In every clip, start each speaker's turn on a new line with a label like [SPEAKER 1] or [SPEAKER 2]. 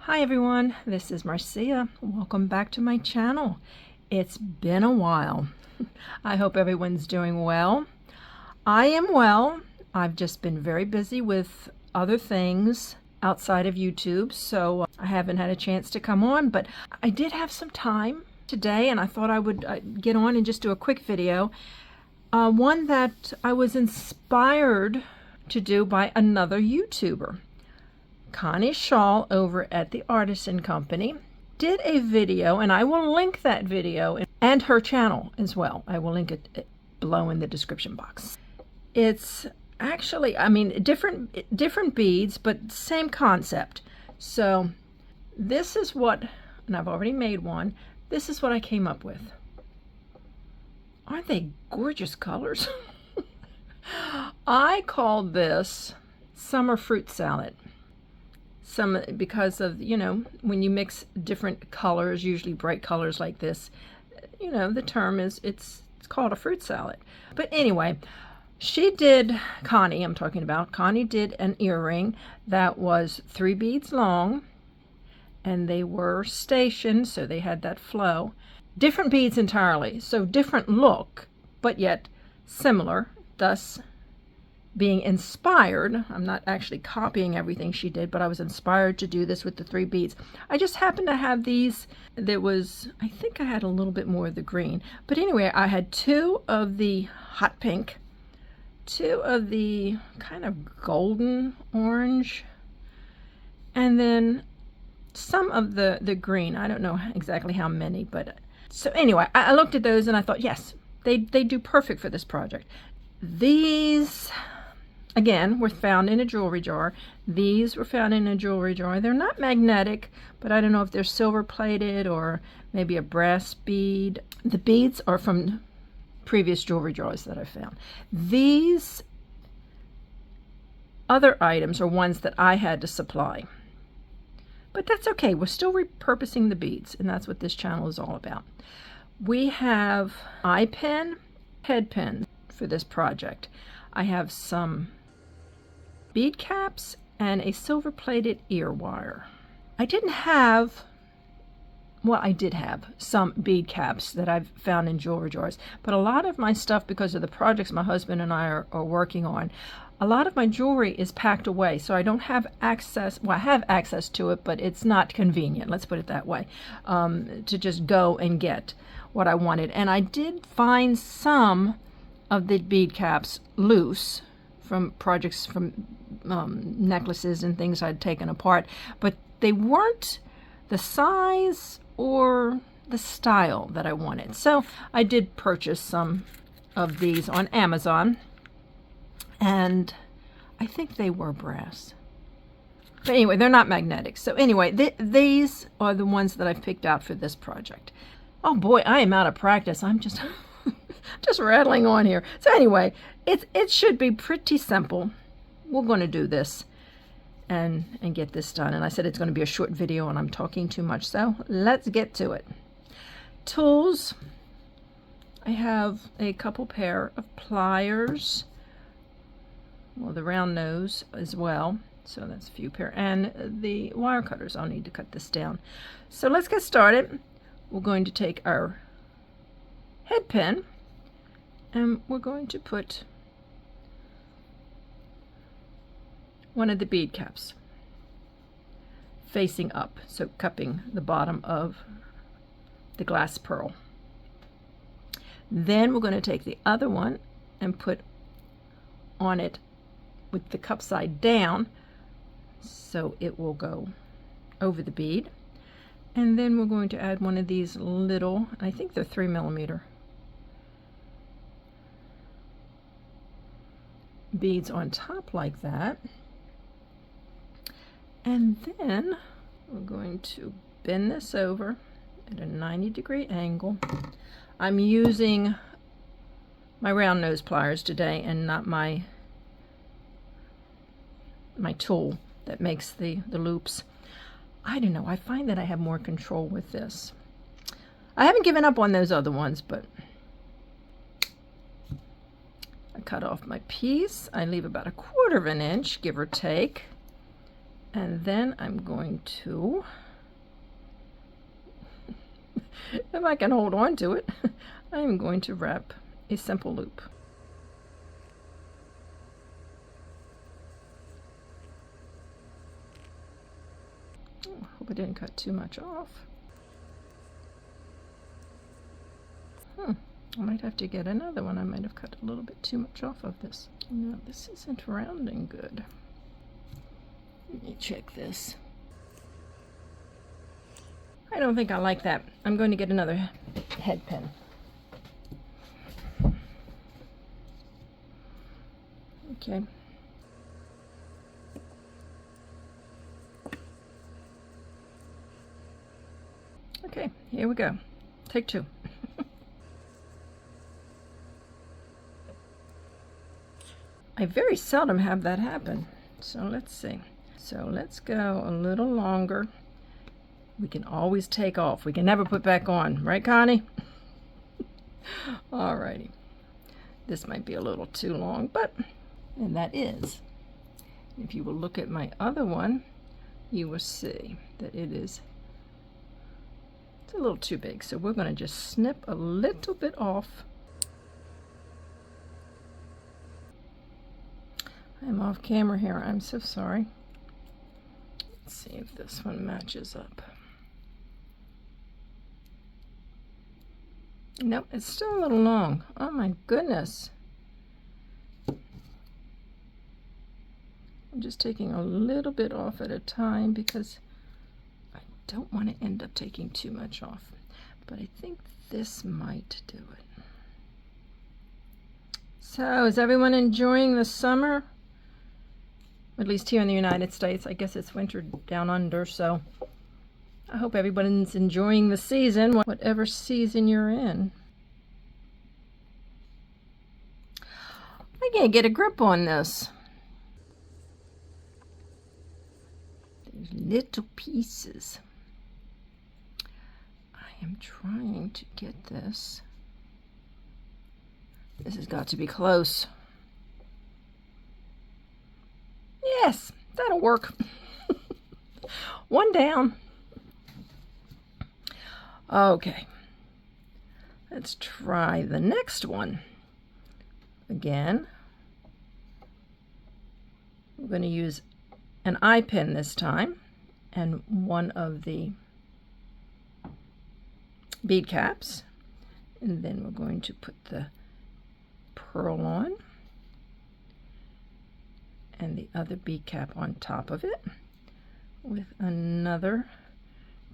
[SPEAKER 1] Hi everyone, this is Marcia. Welcome back to my channel. It's been a while. I hope everyone's doing well. I am well. I've just been very busy with other things outside of YouTube, so I haven't had a chance to come on, but I did have some time today and I thought I would get on and just do a quick video. One that I was inspired to do by another YouTuber. Connie Shaw over at the Artisan Company did a video, and I will link that video and her channel as well. I will link it below in the description box. It's actually, different beads, but same concept. So this is what, and I've already made one, this is what I came up with. Aren't they gorgeous colors? I called this Summer Fruit Salad. Because of, when you mix different colors, usually bright colors like this, the term is, it's called a fruit salad. But anyway, Connie did an earring that was 3 beads long, and they were stationed, so they had that flow. Different beads entirely, so different look, but yet similar, thus being inspired. I'm not actually copying everything she did, but I was inspired to do this with the 3 beads. I just happened to have these. I think I had a little bit more of the green, but anyway, I had 2 of the hot pink, 2 of the kind of golden orange, and then some of the green. I don't know exactly how many, but so anyway, I looked at those and I thought, yes, they do perfect for this project. These, again, were found in a jewelry jar. These were found in a jewelry jar. They're not magnetic, but I don't know if they're silver plated or maybe a brass bead. The beads are from previous jewelry jars that I found. These other items are ones that I had to supply. But that's okay. We're still repurposing the beads, and that's what this channel is all about. We have eye pen, head pen for this project. I have some bead caps and a silver plated ear wire. I did have some bead caps that I've found in jewelry jars, but a lot of my stuff, because of the projects my husband and I are working on, a lot of my jewelry is packed away, so I don't have access. Well, I have access to it, but it's not convenient, let's put it that way, to just go and get what I wanted. And I did find some of the bead caps loose from projects, from necklaces and things I'd taken apart, but they weren't the size or the style that I wanted. So I did purchase some of these on Amazon, and I think they were brass. But anyway, they're not magnetic. So anyway, these are the ones that I've picked out for this project. Oh boy, I am out of practice. I'm just just rattling on here. So anyway, it should be pretty simple. We're going to do this and get this done. And I said it's going to be a short video and I'm talking too much, so let's get to it. Tools. I have a couple pair of pliers. Well, the round nose as well. So that's a few pair. And the wire cutters. I'll need to cut this down. So let's get started. We're going to take our head pin and we're going to put one of the bead caps facing up, so cupping the bottom of the glass pearl. Then we're going to take the other one and put on it with the cup side down, so it will go over the bead. And then we're going to add one of these little, I think they're 3mm beads on top like that. And then we're going to bend this over at a 90-degree angle. I'm using my round nose pliers today and not my tool that makes the loops. I don't know, I find that I have more control with this. I haven't given up on those other ones, but I cut off my piece. I leave about 1/4 inch, give or take, And then I'm going to, if I can hold on to it, I'm going to wrap a simple loop. Oh, hope I didn't cut too much off. I might have to get another one. I might have cut a little bit too much off of this. No, this isn't rounding good. Let me check this. I don't think I like that. I'm going to get another head pin. Okay. Okay, here we go. Take two. I very seldom have that happen. So let's see. So let's go a little longer. We can always take off. We can never put back on. Right, Connie? Alrighty. This might be a little too long, but, and that is. If you will look at my other one, you will see that it's a little too big. So we're going to just snip a little bit off. I'm off camera here. I'm so sorry. Let's see if this one matches up. Nope, it's still a little long. Oh my goodness. I'm just taking a little bit off at a time because I don't want to end up taking too much off. But I think this might do it. So, is everyone enjoying the summer? At least here in the United States. I guess it's winter down under, so I hope everybody's enjoying the season, whatever season you're in. I can't get a grip on this. There's little pieces. I am trying to get this. This has got to be close. Yes, that'll work. One down. Okay. Let's try the next one. Again, we're going to use an eye pin this time and one of the bead caps. And then we're going to put the pearl on and the other bead cap on top of it with another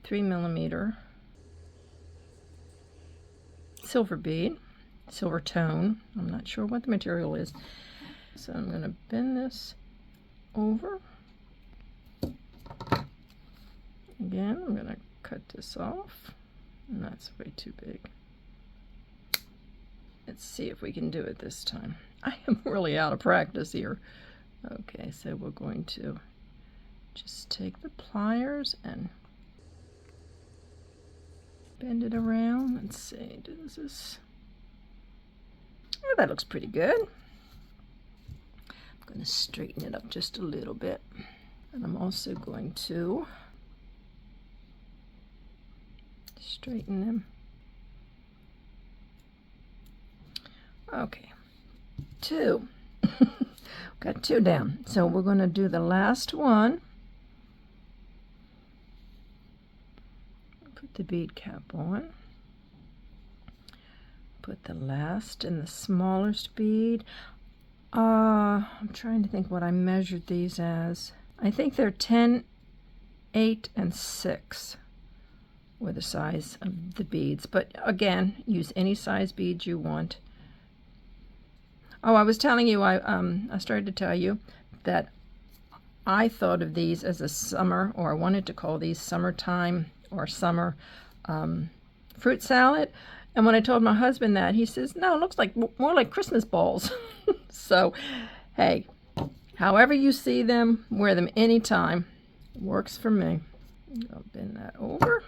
[SPEAKER 1] 3mm silver bead, silver tone. I'm not sure what the material is. So I'm going to bend this over. Again, I'm going to cut this off. And that's way too big. Let's see if we can do it this time. I am really out of practice here. Okay, so we're going to just take the pliers and bend it around. Let's see, does this... Oh, that looks pretty good. I'm going to straighten it up just a little bit. And I'm also going to straighten them. Okay, two. Got two down. So we're going to do the last one. Put the bead cap on. Put the last and the smallest bead. I'm trying to think what I measured these as. I think they're 10, 8, and 6 were the size of the beads. But again, use any size beads you want. Oh, I was telling you, I started to tell you that I thought of these as a summer, or I wanted to call these summertime or summer fruit salad. And when I told my husband that, he says, no, it looks like more like Christmas balls. So, hey, however you see them, wear them anytime. Works for me. I'll bend that over,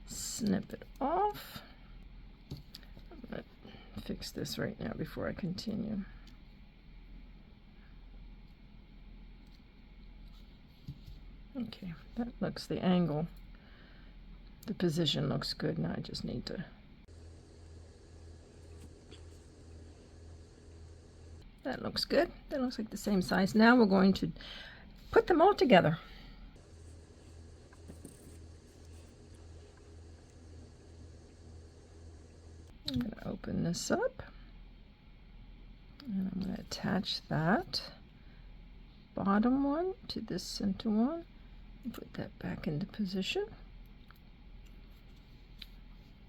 [SPEAKER 1] snip it off. I'm going to fix this right now before I continue. Okay, that looks, the angle, the position looks good. Now I just need to. That looks good. That looks like the same size. Now we're going to put them all together. I'm going to open this up, and I'm going to attach that bottom one to this center one and put that back into position,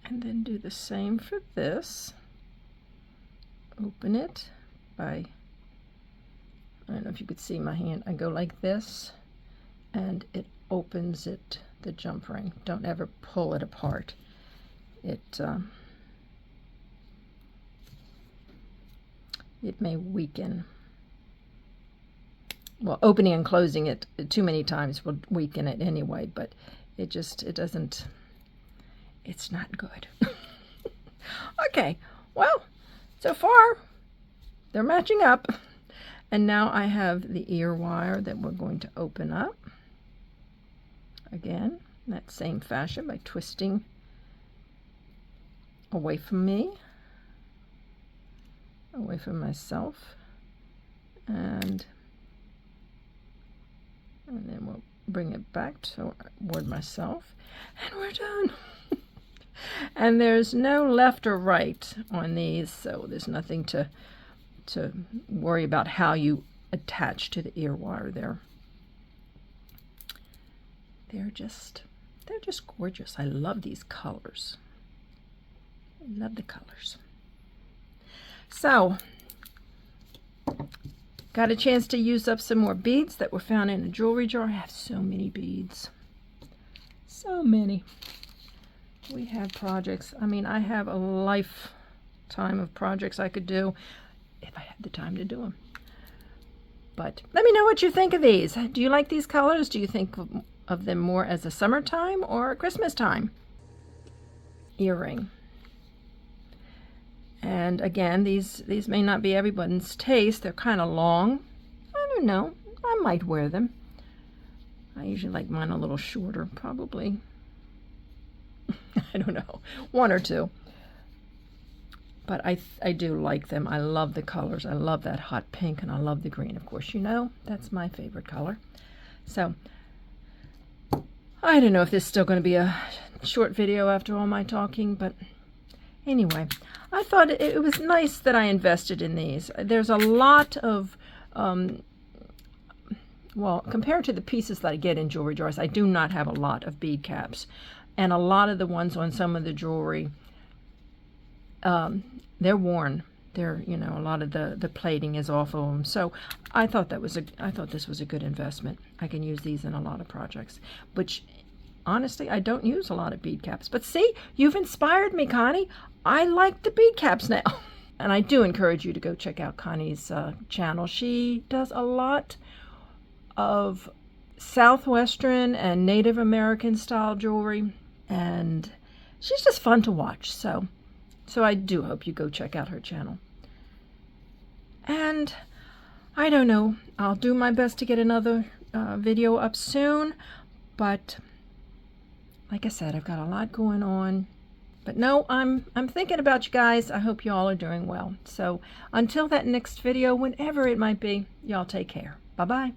[SPEAKER 1] and then do the same for this. Open it by, I don't know if you could see my hand, I go like this and it opens it, the jump ring. Don't ever pull it apart. It may weaken. Well, opening and closing it too many times will weaken it anyway, but it doesn't, it's not good. Okay, well, so far they're matching up. And now I have the ear wire that we're going to open up. Again, that same fashion by twisting away from me, away from myself, and then we'll bring it back toward myself, and we're done. And there's no left or right on these, so there's nothing to worry about how you attach to the ear wire there. They're just gorgeous. I love these colors. I love the colors. So, got a chance to use up some more beads that were found in a jewelry jar. I have so many beads. So many. We have projects. I mean, I have a lifetime of projects I could do if I had the time to do them. But let me know what you think of these. Do you like these colors? Do you think of them more as a summertime or a Christmas time earring? And again, these may not be everyone's taste. They're kind of long. I don't know. I might wear them. I usually like mine a little shorter, probably. I don't know, one or two. But I do like them. I love the colors. I love that hot pink, and I love the green. Of course, you know, that's my favorite color. So, I don't know if this is still going to be a short video after all my talking, but anyway, I thought it was nice that I invested in these. There's a lot of, well, compared to the pieces that I get in jewelry jars, I do not have a lot of bead caps. And a lot of the ones on some of the jewelry, they're worn. They're, you know, a lot of the plating is off of them. So I thought this was a good investment. I can use these in a lot of projects, which honestly, I don't use a lot of bead caps. But see, you've inspired me, Connie. I like the bead caps now. And I do encourage you to go check out Connie's channel. She does a lot of Southwestern and Native American style jewelry, and she's just fun to watch. So I do hope you go check out her channel. And I don't know, I'll do my best to get another video up soon, but like I said, I've got a lot going on. But no, I'm thinking about you guys. I hope you all are doing well. So until that next video, whenever it might be, y'all take care. Bye-bye.